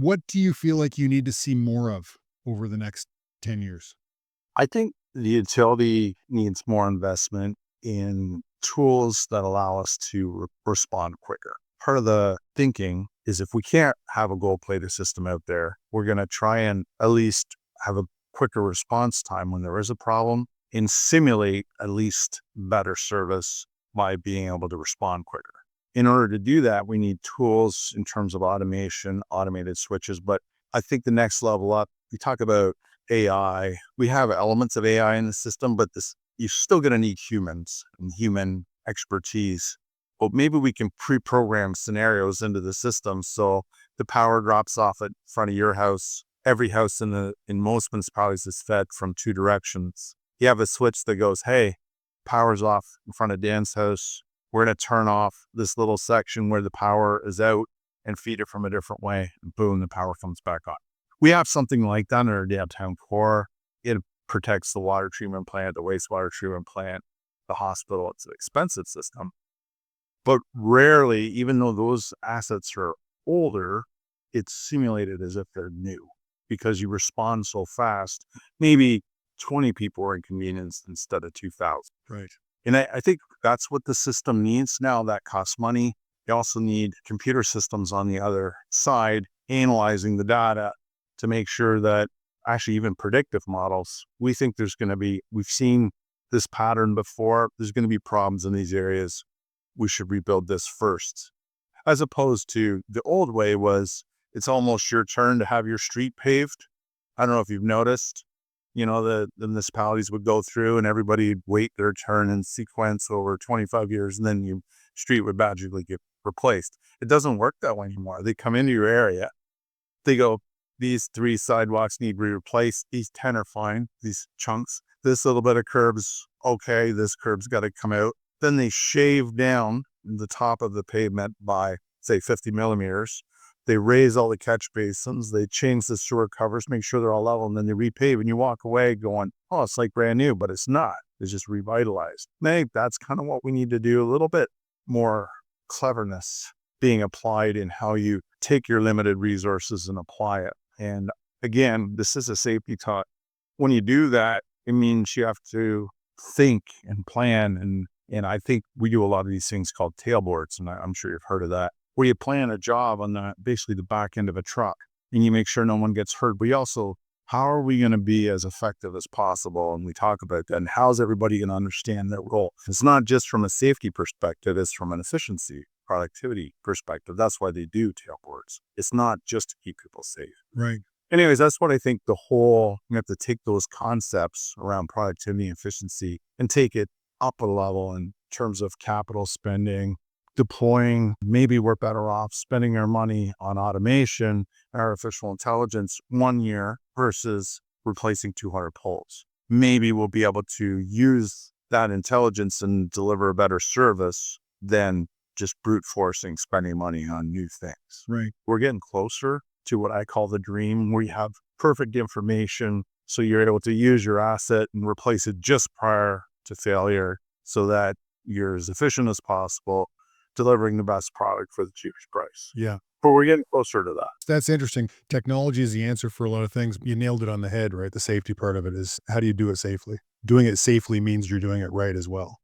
What do you feel like you need to see more of over the next 10 years? I think the utility needs more investment in tools that allow us to respond quicker. Part of the thinking is if we can't have a gold plated system out there, we're going to try and at least have a quicker response time when there is a problem and simulate at least better service by being able to respond quicker. In order to do that, we need tools in terms of automation, automated switches. But I think the next level up, you talk about AI. We have elements of AI in the system, but you're still going to need humans and human expertise. But maybe we can pre-program scenarios into the system so the power drops off at front of your house. Every house in most municipalities is fed from two directions. You have a switch that goes, "Hey, power's off in front of Dan's house. We're going to turn off this little section where the power is out and feed it from a different way." And boom, the power comes back on. We have something like that in our downtown core. It protects the water treatment plant, the wastewater treatment plant, the hospital. It's an expensive system. But rarely, even though those assets are older, it's simulated as if they're new because you respond so fast. Maybe 20 people are inconvenienced instead of 2,000. Right. And I think that's what the system needs now. That costs money. You also need computer systems on the other side, analyzing the data to make sure that actually even predictive models, we think we've seen this pattern before. There's going to be problems in these areas. We should rebuild this first. As opposed to the old way was it's almost your turn to have your street paved. I don't know if you've noticed, the municipalities would go through and everybody would wait their turn in sequence over 25 years and then your street would magically get replaced. It doesn't work that way anymore. They come into your area. They go, these 3 sidewalks need to be replaced. These 10 are fine, these chunks. This little bit of curbs, okay, this curb's got to come out. Then they shave down the top of the pavement by, say, 50 millimeters. They raise all the catch basins. They change the sewer covers, make sure they're all level, and then they repave. And you walk away going, oh, it's like brand new, but it's not. It's just revitalized. I think that's kind of what we need to do. A little bit more cleverness being applied in how you take your limited resources and apply it. And again, this is a safety talk. When you do that, it means you have to think and plan. And I think we do a lot of these things called tailboards. And I'm sure you've heard of that, where you plan a job on basically the back end of a truck and you make sure no one gets hurt. But you also, how are we going to be as effective as possible? And we talk about that. And how's everybody going to understand their role? It's not just from a safety perspective, it's from an efficiency, productivity perspective. That's why they do tailboards. It's not just to keep people safe. Right. Anyways, that's what I think you have to take those concepts around productivity and efficiency and take it up a level in terms of capital spending, deploying. Maybe we're better off spending our money on automation, artificial intelligence 1 year versus replacing 200 poles. Maybe we'll be able to use that intelligence and deliver a better service than just brute forcing spending money on new things. Right. We're getting closer to what I call the dream, where you have perfect information so you're able to use your asset and replace it just prior to failure so that you're as efficient as possible, delivering the best product for the cheapest price. Yeah. But we're getting closer to that. That's interesting. Technology is the answer for a lot of things. You nailed it on the head, right? The safety part of it is how do you do it safely? Doing it safely means you're doing it right as well.